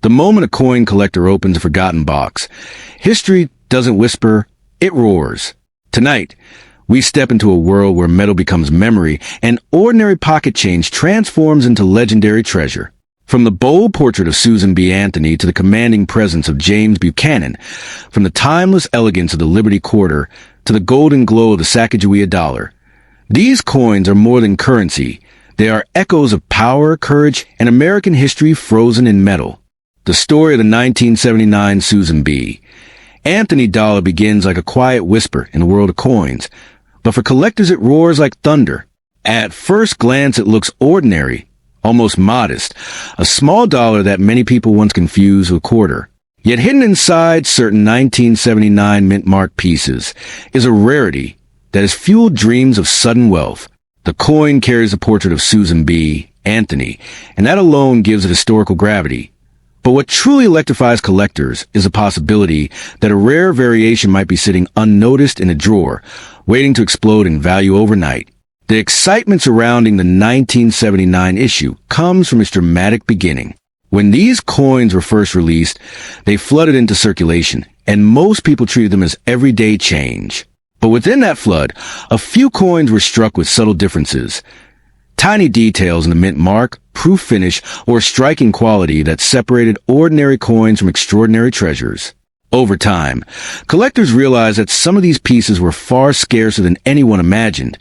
The moment a coin collector opens a forgotten box, history doesn't whisper, it roars. Tonight, we step into a world where metal becomes memory and ordinary pocket change transforms into legendary treasure. From the bold portrait of Susan B. Anthony to the commanding presence of James Buchanan, from the timeless elegance of the Liberty Quarter to the golden glow of the Sacagawea dollar, these coins are more than currency. They are echoes of power, courage, and American history frozen in metal. The story of the 1979 Susan B. Anthony dollar begins like a quiet whisper in the world of coins, but for collectors it roars like thunder. At first glance it looks ordinary, almost modest, a small dollar that many people once confused with a quarter. Yet hidden inside certain 1979 mint-marked pieces is a rarity that has fueled dreams of sudden wealth. The coin carries a portrait of Susan B. Anthony, and that alone gives it historical gravity. But what truly electrifies collectors is the possibility that a rare variation might be sitting unnoticed in a drawer, waiting to explode in value overnight. The excitement surrounding the 1979 issue comes from its dramatic beginning. When these coins were first released, they flooded into circulation, and most people treated them as everyday change. But within that flood, a few coins were struck with subtle differences. Tiny details in the mint mark, proof finish, or striking quality that separated ordinary coins from extraordinary treasures. Over time, collectors realized that some of these pieces were far scarcer than anyone imagined,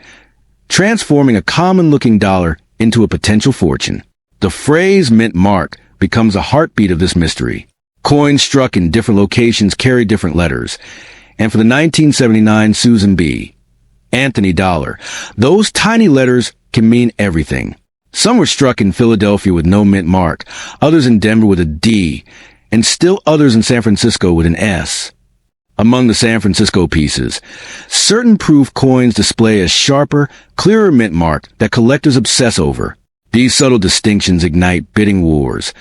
transforming a common-looking dollar into a potential fortune. The phrase mint mark becomes a heartbeat of this mystery. Coins struck in different locations carry different letters, and for the 1979 Susan B. Anthony dollar, those tiny letters can mean everything. Some were struck in Philadelphia with no mint mark, others in Denver with a D, and still others in San Francisco with an S. Among the San Francisco pieces, certain proof coins display a sharper, clearer mint mark that collectors obsess over. These subtle distinctions ignite bidding wars,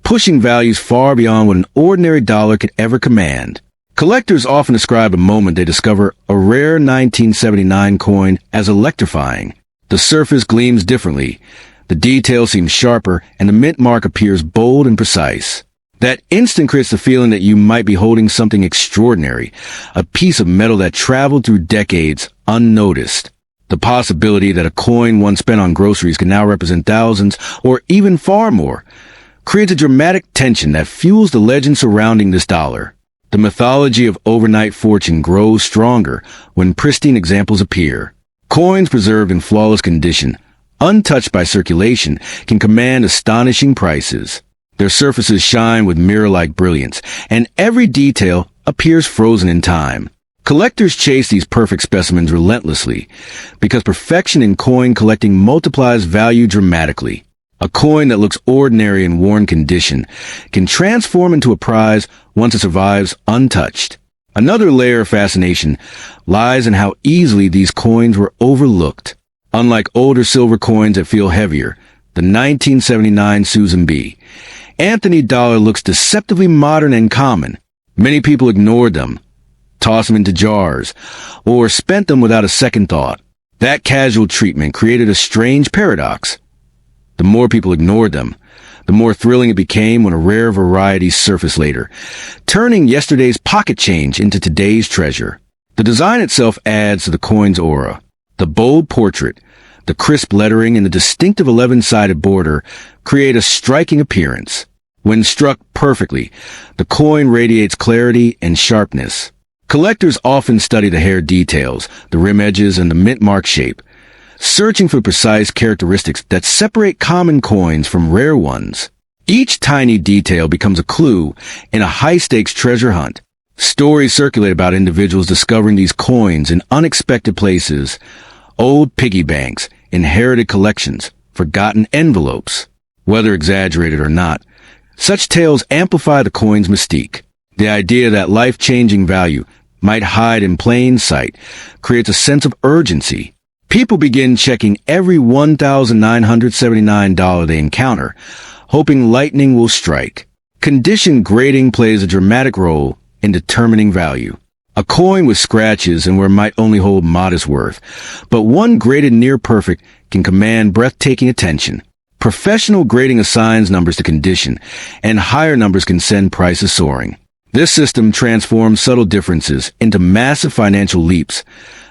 pushing values far beyond what an ordinary dollar could ever command. Collectors often describe a moment they discover a rare 1979 coin as electrifying. The surface gleams differently, the detail seems sharper, and the mint mark appears bold and precise. That instant creates the feeling that you might be holding something extraordinary, a piece of metal that traveled through decades unnoticed. The possibility that a coin once spent on groceries can now represent thousands, or even far more, creates a dramatic tension that fuels the legend surrounding this dollar. The mythology of overnight fortune grows stronger when pristine examples appear. Coins preserved in flawless condition, untouched by circulation, can command astonishing prices. Their surfaces shine with mirror-like brilliance, and every detail appears frozen in time. Collectors chase these perfect specimens relentlessly, because perfection in coin collecting multiplies value dramatically. A coin that looks ordinary in worn condition can transform into a prize once it survives untouched. Another layer of fascination lies in how easily these coins were overlooked. Unlike older silver coins that feel heavier, the 1979 Susan B. Anthony dollar looks deceptively modern and common. Many people ignored them, tossed them into jars, or spent them without a second thought. That casual treatment created a strange paradox. The more people ignored them, the more thrilling it became when a rare variety surfaced later, turning yesterday's pocket change into today's treasure. The design itself adds to the coin's aura. The bold portrait, the crisp lettering, and the distinctive 11-sided border create a striking appearance. When struck perfectly, the coin radiates clarity and sharpness. Collectors often study the hair details, the rim edges, and the mint mark shape, searching for precise characteristics that separate common coins from rare ones. Each tiny detail becomes a clue in a high-stakes treasure hunt. Stories circulate about individuals discovering these coins in unexpected places, old piggy banks, inherited collections, forgotten envelopes. Whether exaggerated or not, such tales amplify the coin's mystique. The idea that life-changing value might hide in plain sight creates a sense of urgency. People begin checking every $1,979 they encounter, hoping lightning will strike. Condition grading plays a dramatic role in determining value. A coin with scratches and where it might only hold modest worth, but one graded near perfect can command breathtaking attention. Professional grading assigns numbers to condition, and higher numbers can send prices soaring. This system transforms subtle differences into massive financial leaps,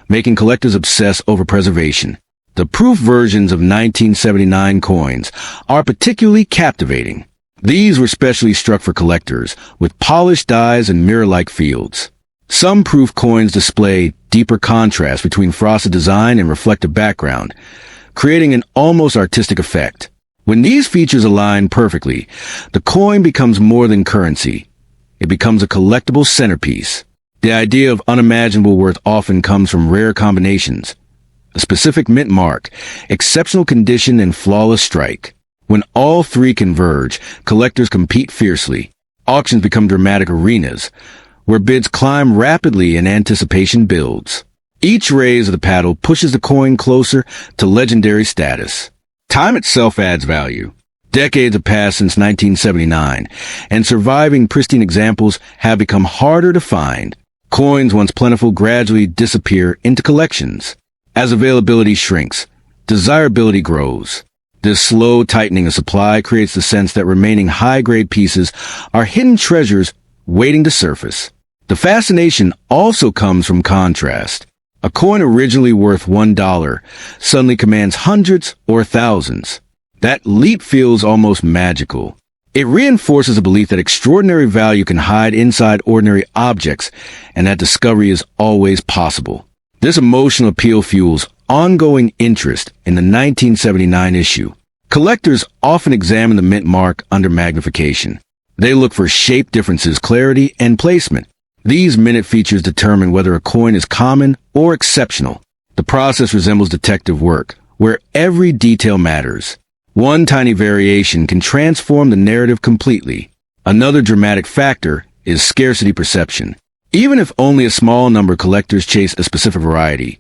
making collectors obsess over preservation. The proof versions of 1979 coins are particularly captivating. These were specially struck for collectors, with polished dies and mirror-like fields. Some proof coins display deeper contrast between frosted design and reflective background, creating an almost artistic effect. When these features align perfectly, the coin becomes more than currency. It becomes a collectible centerpiece. The idea of unimaginable worth often comes from rare combinations. A specific mint mark, exceptional condition, and flawless strike. When all three converge, collectors compete fiercely. Auctions become dramatic arenas, where bids climb rapidly and anticipation builds. Each raise of the paddle pushes the coin closer to legendary status. Time itself adds value. Decades have passed since 1979, and surviving pristine examples have become harder to find. Coins once plentiful gradually disappear into collections. As availability shrinks, desirability grows. This slow tightening of supply creates the sense that remaining high-grade pieces are hidden treasures waiting to surface. The fascination also comes from contrast. A coin originally worth $1 suddenly commands hundreds or thousands. That leap feels almost magical. It reinforces a belief that extraordinary value can hide inside ordinary objects and that discovery is always possible. This emotional appeal fuels ongoing interest in the 1979 issue. Collectors often examine the mint mark under magnification. They look for shape differences, clarity, and placement. These minute features determine whether a coin is common or exceptional. The process resembles detective work, where every detail matters. One tiny variation can transform the narrative completely. Another dramatic factor is scarcity perception. Even if only a small number of collectors chase a specific variety,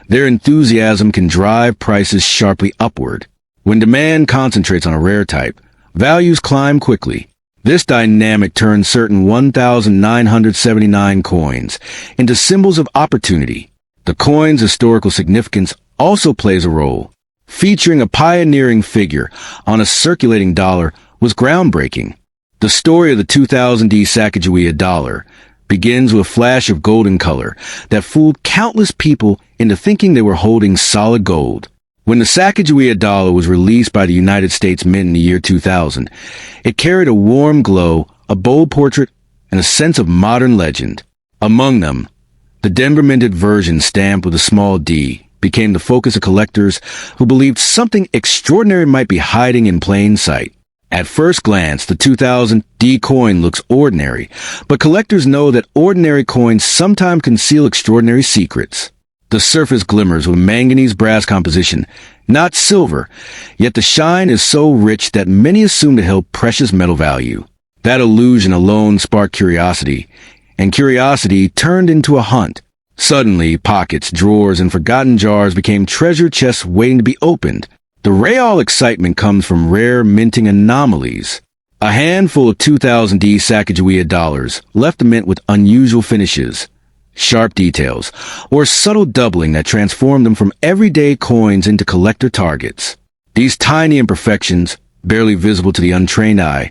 their enthusiasm can drive prices sharply upward. When demand concentrates on a rare type, values climb quickly. This dynamic turns certain 1,979 coins into symbols of opportunity. The coin's historical significance also plays a role. Featuring a pioneering figure on a circulating dollar was groundbreaking. The story of the 2000 Sacagawea dollar begins with a flash of golden color that fooled countless people into thinking they were holding solid gold. When the Sacagawea dollar was released by the United States Mint in the year 2000, it carried a warm glow, a bold portrait, and a sense of modern legend. Among them, the Denver minted version stamped with a small D became the focus of collectors who believed something extraordinary might be hiding in plain sight. At first glance, the 2000 D coin looks ordinary, but collectors know that ordinary coins sometimes conceal extraordinary secrets. The surface glimmers with manganese brass composition, not silver, yet the shine is so rich that many assume it held precious metal value. That illusion alone sparked curiosity, and curiosity turned into a hunt. Suddenly, pockets, drawers, and forgotten jars became treasure chests waiting to be opened. The real excitement comes from rare minting anomalies. A handful of 2000 D Sacagawea dollars left the mint with unusual finishes, sharp details, or subtle doubling that transformed them from everyday coins into collector targets. These tiny imperfections, barely visible to the untrained eye,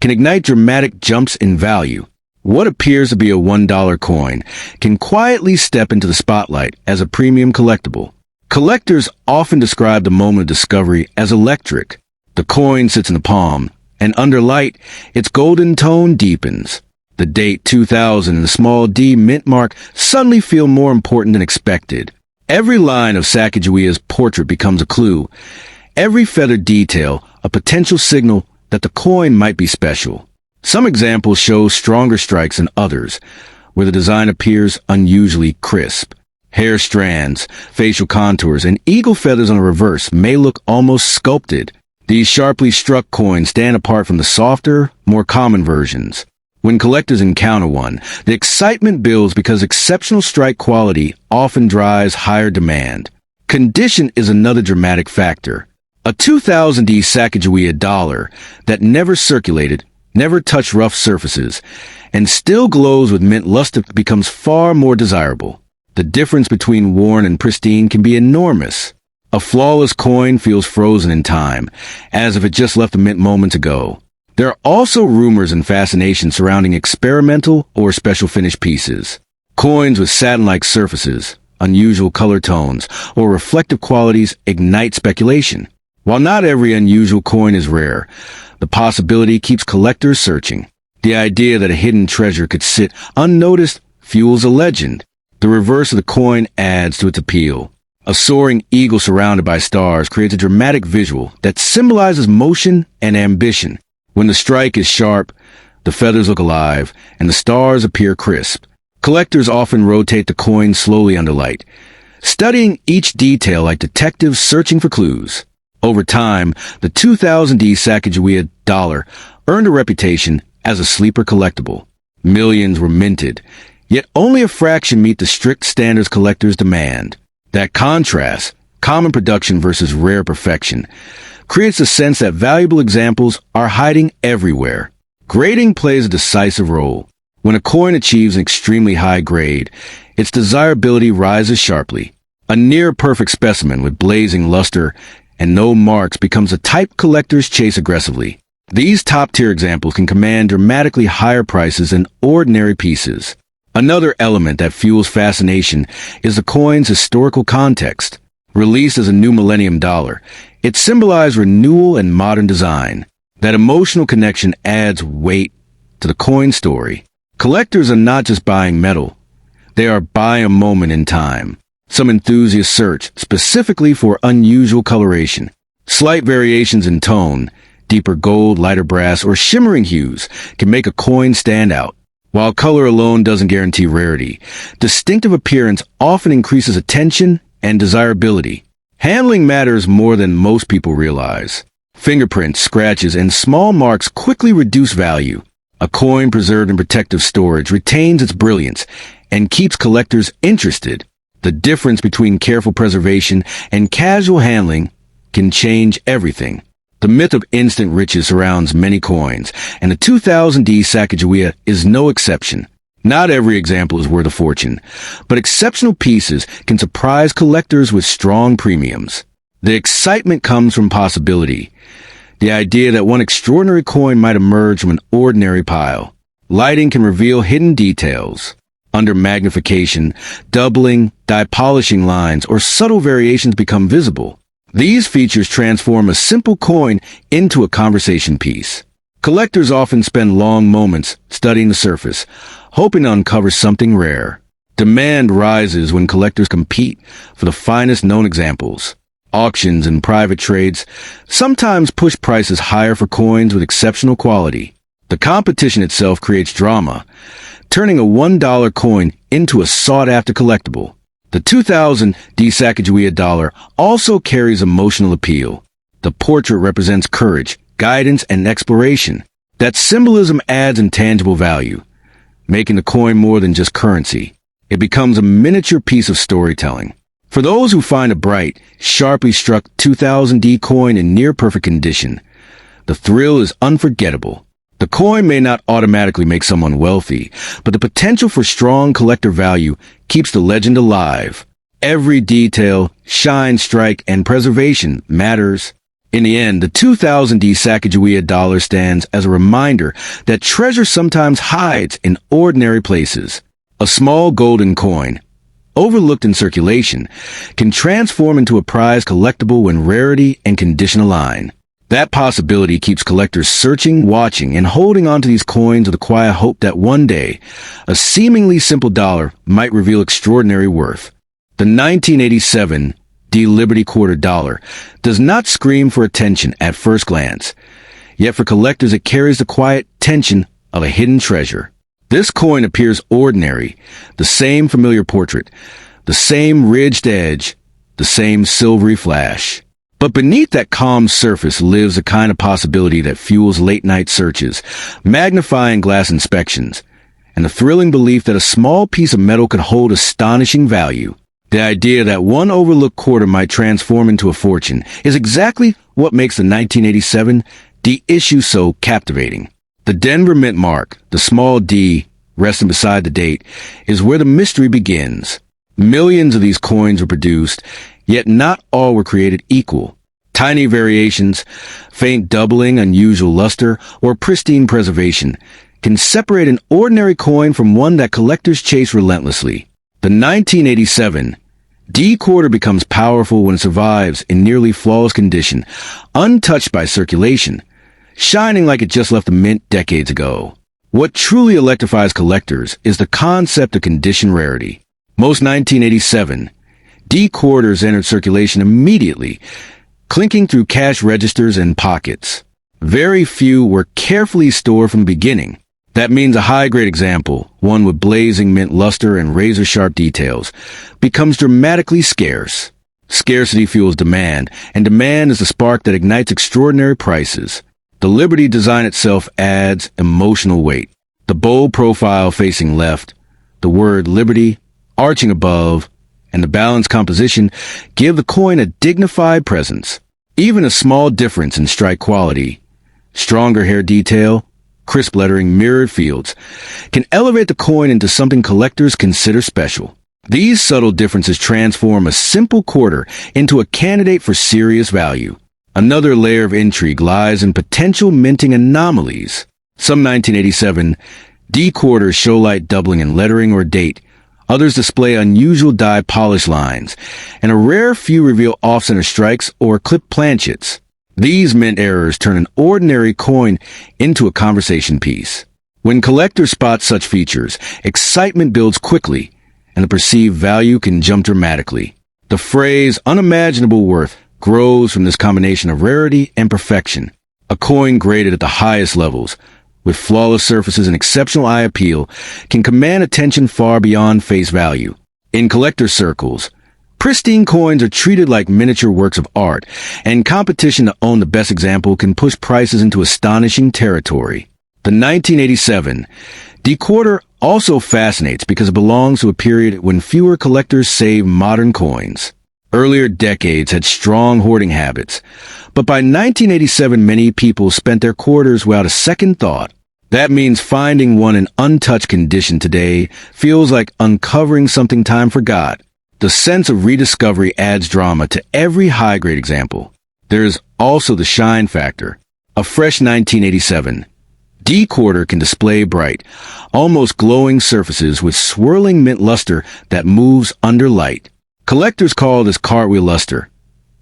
can ignite dramatic jumps in value. What appears to be a $1 coin can quietly step into the spotlight as a premium collectible. Collectors often describe the moment of discovery as electric. The coin sits in the palm, and under light, its golden tone deepens. The date 2000 and the small D mint mark suddenly feel more important than expected. Every line of Sacagawea's portrait becomes a clue. Every feathered detail, a potential signal that the coin might be special. Some examples show stronger strikes than others, where the design appears unusually crisp. Hair strands, facial contours, and eagle feathers on the reverse may look almost sculpted. These sharply struck coins stand apart from the softer, more common versions. When collectors encounter one, the excitement builds because exceptional strike quality often drives higher demand. Condition is another dramatic factor. A 2000 D Sacagawea dollar that never circulated, never touched rough surfaces, and still glows with mint luster becomes far more desirable. The difference between worn and pristine can be enormous. A flawless coin feels frozen in time, as if it just left the mint moments ago. There are also rumors and fascination surrounding experimental or special finish pieces. Coins with satin-like surfaces, unusual color tones, or reflective qualities ignite speculation. While not every unusual coin is rare, the possibility keeps collectors searching. The idea that a hidden treasure could sit unnoticed fuels a legend. The reverse of the coin adds to its appeal. A soaring eagle surrounded by stars creates a dramatic visual that symbolizes motion and ambition. When the strike is sharp, the feathers look alive, and the stars appear crisp. Collectors often rotate the coin slowly under light, studying each detail like detectives searching for clues. Over time, the 2000D Sacagawea dollar earned a reputation as a sleeper collectible. Millions were minted, yet only a fraction meet the strict standards collectors demand. That contrast, common production versus rare perfection, creates a sense that valuable examples are hiding everywhere. Grading plays a decisive role. When a coin achieves an extremely high grade, its desirability rises sharply. A near-perfect specimen with blazing luster and no marks becomes a type collectors chase aggressively. These top-tier examples can command dramatically higher prices than ordinary pieces. Another element that fuels fascination is the coin's historical context. Released as a new millennium dollar, it symbolized renewal and modern design. That emotional connection adds weight to the coin story. Collectors are not just buying metal. They are buying a moment in time. Some enthusiasts search specifically for unusual coloration. Slight variations in tone, deeper gold, lighter brass, or shimmering hues can make a coin stand out. While color alone doesn't guarantee rarity, distinctive appearance often increases attention and desirability. Handling matters more than most people realize. Fingerprints, scratches, and small marks quickly reduce value. A coin preserved in protective storage retains its brilliance and keeps collectors interested. The difference between careful preservation and casual handling can change everything. The myth of instant riches surrounds many coins, and the 2000D Sacagawea is no exception. Not every example is worth a fortune, but exceptional pieces can surprise collectors with strong premiums. The excitement comes from possibility. The idea that one extraordinary coin might emerge from an ordinary pile. Lighting can reveal hidden details. Under magnification, doubling, dye polishing lines, or subtle variations become visible. These features transform a simple coin into a conversation piece. Collectors often spend long moments studying the surface, hoping to uncover something rare. Demand rises when collectors compete for the finest known examples. Auctions and private trades sometimes push prices higher for coins with exceptional quality. The competition itself creates drama, turning a $1 coin into a sought-after collectible. The 2000D Sacagawea dollar also carries emotional appeal. The portrait represents courage, guidance, and exploration. That symbolism adds intangible value, making the coin more than just currency. It becomes a miniature piece of storytelling. For those who find a bright, sharply struck 2000D coin in near-perfect condition, the thrill is unforgettable. The coin may not automatically make someone wealthy, but the potential for strong collector value keeps the legend alive. Every detail, shine, strike, and preservation matters. In the end, the 2000D Sacagawea dollar stands as a reminder that treasure sometimes hides in ordinary places. A small golden coin, overlooked in circulation, can transform into a prized collectible when rarity and condition align. That possibility keeps collectors searching, watching, and holding onto these coins with a quiet hope that one day, a seemingly simple dollar might reveal extraordinary worth. The 1987 D Liberty Quarter Dollar does not scream for attention at first glance, yet for collectors it carries the quiet tension of a hidden treasure. This coin appears ordinary, the same familiar portrait, the same ridged edge, the same silvery flash. But beneath that calm surface lives a kind of possibility that fuels late-night searches, magnifying glass inspections, and the thrilling belief that a small piece of metal could hold astonishing value. The idea that one overlooked quarter might transform into a fortune is exactly what makes the 1987 D issue so captivating. The Denver mint mark, the small D, resting beside the date, is where the mystery begins. Millions of these coins were produced, Yet not all were created equal. Tiny variations, faint doubling, unusual luster, or pristine preservation can separate an ordinary coin from one that collectors chase relentlessly. The 1987 D quarter becomes powerful when it survives in nearly flawless condition, untouched by circulation, shining like it just left the mint decades ago. What truly electrifies collectors is the concept of condition rarity. Most 1987 D quarters entered circulation immediately, clinking through cash registers and pockets. Very few were carefully stored from the beginning. That means a high-grade example, one with blazing mint luster and razor-sharp details, becomes dramatically scarce. Scarcity fuels demand, and demand is the spark that ignites extraordinary prices. The Liberty design itself adds emotional weight. The bold profile facing left, the word Liberty arching above, and the balanced composition give the coin a dignified presence. Even a small difference in strike quality, stronger hair detail, crisp lettering, mirrored fields, can elevate the coin into something collectors consider special. These subtle differences transform a simple quarter into a candidate for serious value. Another layer of intrigue lies in potential minting anomalies. Some 1987 D quarters show light doubling in lettering or date. Others display unusual die polish lines, and a rare few reveal off-center strikes or clipped planchets. These mint errors turn an ordinary coin into a conversation piece. When collectors spot such features, excitement builds quickly, and the perceived value can jump dramatically. The phrase unimaginable worth grows from this combination of rarity and perfection. A coin graded at the highest levels, with flawless surfaces and exceptional eye appeal, can command attention far beyond face value. In collector circles, pristine coins are treated like miniature works of art, and competition to own the best example can push prices into astonishing territory. The 1987 D quarter also fascinates because it belongs to a period when fewer collectors save modern coins. Earlier decades had strong hoarding habits, but by 1987 many people spent their quarters without a second thought. That means finding one in untouched condition today feels like uncovering something time forgot. The sense of rediscovery adds drama to every high-grade example. There is also the shine factor. A fresh 1987 D quarter can display bright, almost glowing surfaces with swirling mint luster that moves under light. Collectors call this cartwheel luster,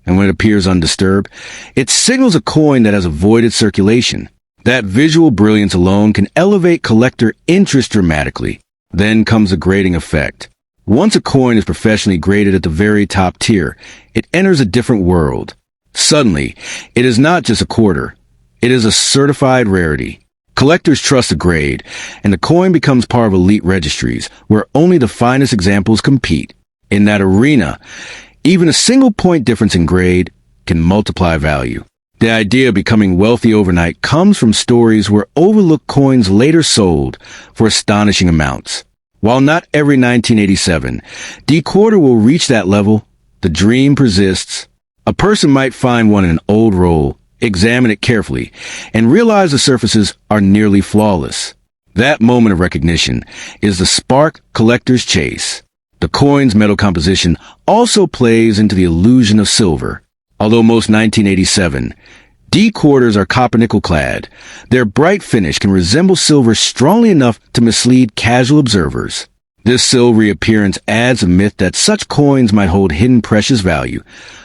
and when it appears undisturbed, it signals a coin that has avoided circulation. That visual brilliance alone can elevate collector interest dramatically. Then comes the grading effect. Once a coin is professionally graded at the very top tier, it enters a different world. Suddenly, it is not just a quarter. It is a certified rarity. Collectors trust the grade, and the coin becomes part of elite registries, where only the finest examples compete. In that arena, even a single point difference in grade can multiply value. The idea of becoming wealthy overnight comes from stories where overlooked coins later sold for astonishing amounts. While not every 1987 D quarter will reach that level, the dream persists. A person might find one in an old roll, examine it carefully, and realize the surfaces are nearly flawless. That moment of recognition is the spark collectors chase. The coin's metal composition also plays into the illusion of silver. Although most 1987 D quarters are copper-nickel clad, their bright finish can resemble silver strongly enough to mislead casual observers. This silvery appearance adds a myth that such coins might hold hidden precious value,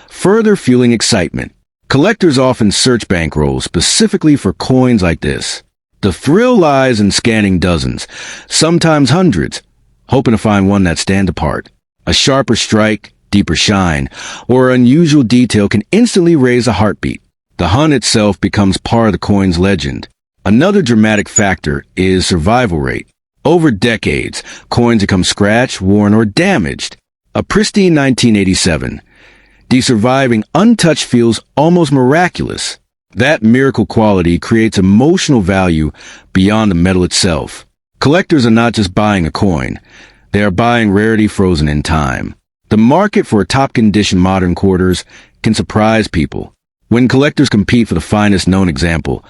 further fueling excitement. Collectors often search bankrolls specifically for coins like this. The thrill lies in scanning dozens, sometimes hundreds, hoping to find one that stands apart. A sharper strike, deeper shine, or unusual detail can instantly raise a heartbeat. The hunt itself becomes part of the coin's legend. Another dramatic factor is survival rate. Over decades, coins become scratched, worn, or damaged. A pristine 1987 D surviving untouched feels almost miraculous. That miracle quality creates emotional value beyond the metal itself. Collectors are not just buying a coin. They are buying rarity frozen in time. The market for top-condition modern quarters can surprise people. When collectors compete for the finest known example,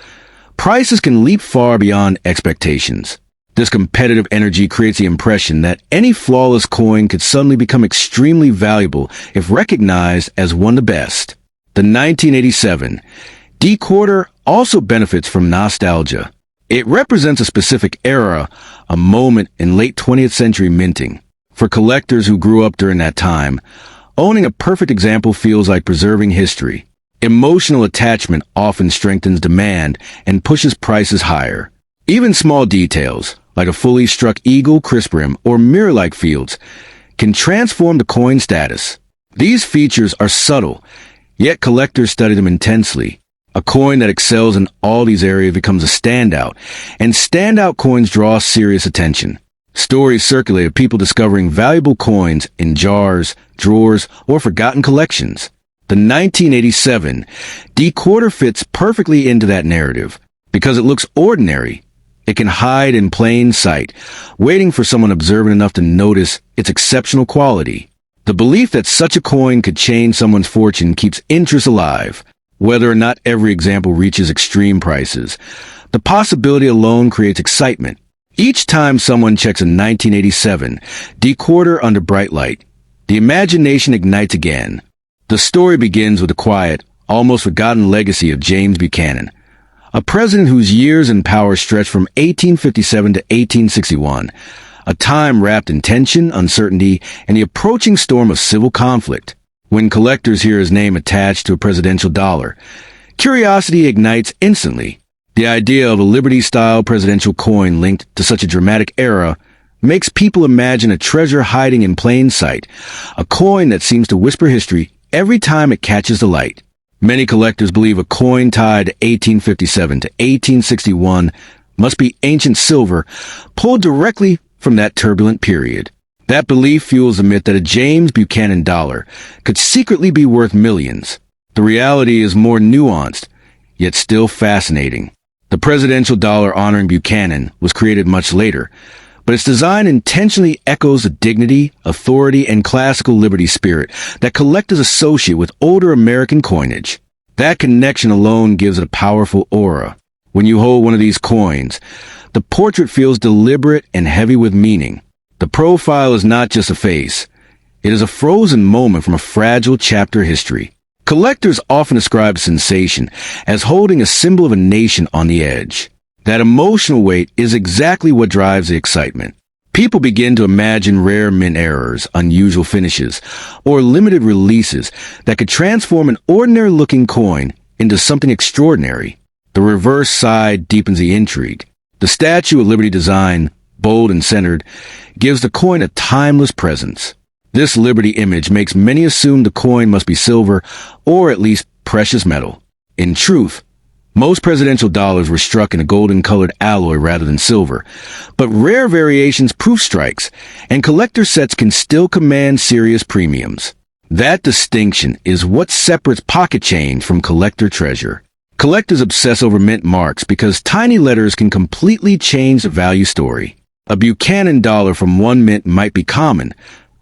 prices can leap far beyond expectations. This competitive energy creates the impression that any flawless coin could suddenly become extremely valuable if recognized as one of the best. The 1987 D quarter also benefits from nostalgia. It represents a specific era, a moment in late 20th century minting. For collectors who grew up during that time, owning a perfect example feels like preserving history. Emotional attachment often strengthens demand and pushes prices higher. Even small details, like a fully struck eagle, crisp rim, or mirror-like fields, can transform the coin status. These features are subtle, yet collectors study them intensely. A coin that excels in all these areas becomes a standout, and standout coins draw serious attention. Stories circulate of people discovering valuable coins in jars, drawers, or forgotten collections. The 1987 D quarter fits perfectly into that narrative. Because it looks ordinary, it can hide in plain sight, waiting for someone observant enough to notice its exceptional quality. The belief that such a coin could change someone's fortune keeps interest alive. Whether or not every example reaches extreme prices, the possibility alone creates excitement. Each time someone checks a 1987 D quarter under bright light, the imagination ignites again. The story begins with the quiet, almost forgotten legacy of James Buchanan, a president whose years in power stretched from 1857 to 1861, a time wrapped in tension, uncertainty, and the approaching storm of civil conflict. When collectors hear his name attached to a presidential dollar, curiosity ignites instantly. The idea of a Liberty-style presidential coin linked to such a dramatic era makes people imagine a treasure hiding in plain sight, a coin that seems to whisper history every time it catches the light. Many collectors believe a coin tied to 1857 to 1861 must be ancient silver pulled directly from that turbulent period. That belief fuels the myth that a James Buchanan dollar could secretly be worth millions. The reality is more nuanced, yet still fascinating. The presidential dollar honoring Buchanan was created much later, but its design intentionally echoes the dignity, authority, and classical liberty spirit that collectors associate with older American coinage. That connection alone gives it a powerful aura. When you hold one of these coins, the portrait feels deliberate and heavy with meaning. The profile is not just a face. It is a frozen moment from a fragile chapter of history. Collectors often describe sensation as holding a symbol of a nation on the edge. That emotional weight is exactly what drives the excitement. People begin to imagine rare mint errors, unusual finishes, or limited releases that could transform an ordinary-looking coin into something extraordinary. The reverse side deepens the intrigue. The Statue of Liberty design, bold and centered, gives the coin a timeless presence. This Liberty image makes many assume the coin must be silver or at least precious metal. In truth, most presidential dollars were struck in a golden-colored alloy rather than silver, but rare variations proof strikes, and collector sets can still command serious premiums. That distinction is what separates pocket change from collector treasure. Collectors obsess over mint marks because tiny letters can completely change the value story. A Buchanan dollar from one mint might be common,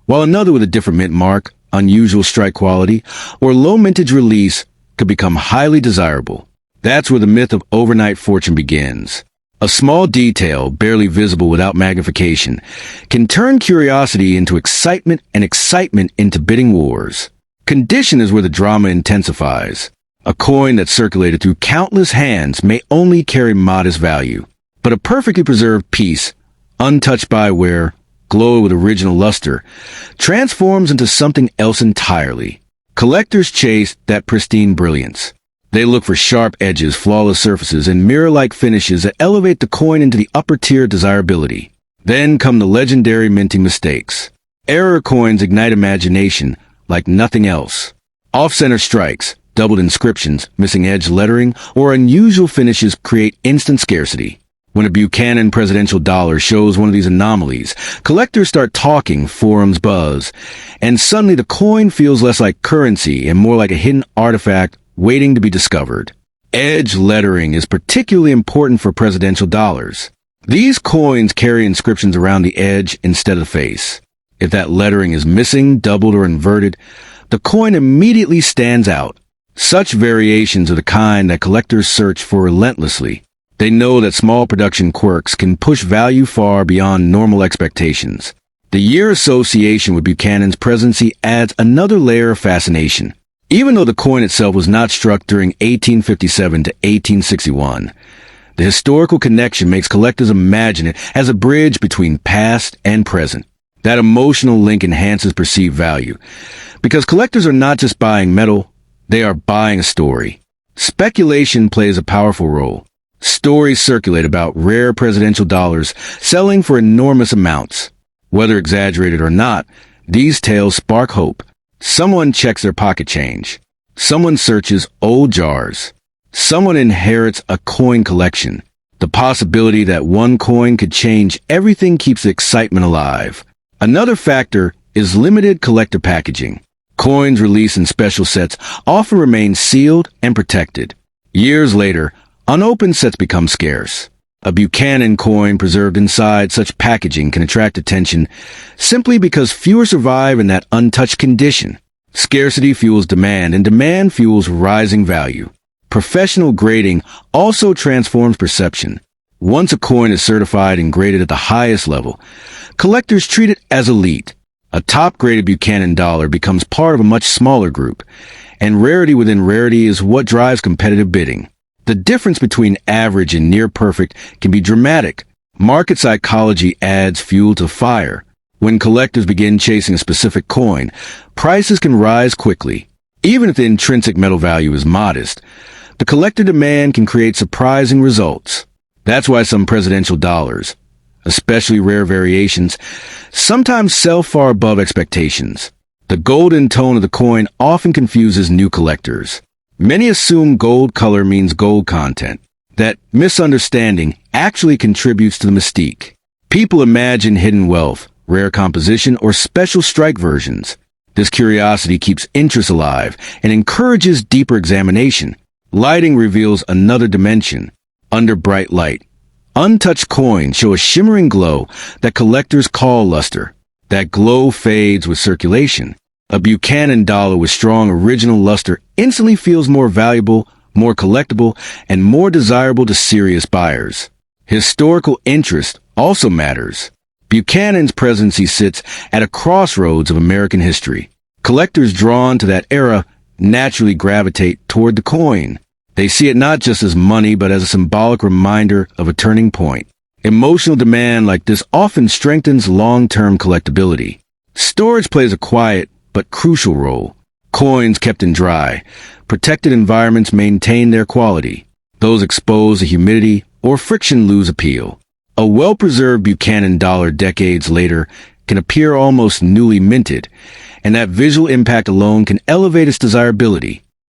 while another with a different mint mark, unusual strike quality, or low mintage release could become highly desirable. That's where the myth of overnight fortune begins. A small detail, barely visible without magnification, can turn curiosity into excitement and excitement into bidding wars. Condition is where the drama intensifies. A coin that's circulated through countless hands may only carry modest value, but a perfectly preserved piece, untouched by wear, glowing with original luster, transforms into something else entirely. Collectors chase that pristine brilliance. They look for sharp edges, flawless surfaces, and mirror-like finishes that elevate the coin into the upper-tier desirability. Then come the legendary minting mistakes. Error coins ignite imagination like nothing else. Off-center strikes, doubled inscriptions, missing edge lettering, or unusual finishes create instant scarcity. When a Buchanan presidential dollar shows one of these anomalies, collectors start talking, forums buzz, and suddenly the coin feels less like currency and more like a hidden artifact waiting to be discovered. Edge lettering is particularly important for presidential dollars. These coins carry inscriptions around the edge instead of the face. If that lettering is missing, doubled, or inverted, the coin immediately stands out. Such variations are the kind that collectors search for relentlessly. They know that small production quirks can push value far beyond normal expectations. The year association with Buchanan's presidency adds another layer of fascination. Even though the coin itself was not struck during 1857 to 1861, the historical connection makes collectors imagine it as a bridge between past and present. That emotional link enhances perceived value, because collectors are not just buying metal, they are buying a story. Speculation plays a powerful role. Stories circulate about rare presidential dollars selling for enormous amounts. Whether exaggerated or not, these tales spark hope. Someone checks their pocket change. Someone searches old jars. Someone inherits a coin collection. The possibility that one coin could change everything keeps the excitement alive. Another factor is limited collector packaging. Coins released in special sets often remain sealed and protected. Years later, unopened sets become scarce. A Buchanan coin preserved inside such packaging can attract attention simply because fewer survive in that untouched condition. Scarcity fuels demand, and demand fuels rising value. Professional grading also transforms perception. Once a coin is certified and graded at the highest level, collectors treat it as elite. A top-graded Buchanan dollar becomes part of a much smaller group, and rarity within rarity is what drives competitive bidding. The difference between average and near-perfect can be dramatic. Market psychology adds fuel to fire. When collectors begin chasing a specific coin, prices can rise quickly. Even if the intrinsic metal value is modest, the collector demand can create surprising results. That's why some presidential dollars, especially rare variations, sometimes sell far above expectations. The golden tone of the coin often confuses new collectors. Many assume gold color means gold content. That misunderstanding actually contributes to the mystique. People imagine hidden wealth, rare composition, or special strike versions. This curiosity keeps interest alive and encourages deeper examination. Lighting reveals another dimension. Under bright light, untouched coins show a shimmering glow that collectors call luster. That glow fades with circulation. A Buchanan dollar with strong original luster instantly feels more valuable, more collectible, and more desirable to serious buyers. Historical interest also matters. Buchanan's presidency sits at a crossroads of American history. Collectors drawn to that era naturally gravitate toward the coin. They see it not just as money, but as a symbolic reminder of a turning point. Emotional demand like this often strengthens long-term collectability. Storage plays a quiet but crucial role. Coins kept in dry, protected environments maintain their quality. Those exposed to humidity or friction lose appeal. A well-preserved Buchanan dollar decades later can appear almost newly minted, and that visual impact alone can elevate its desirability.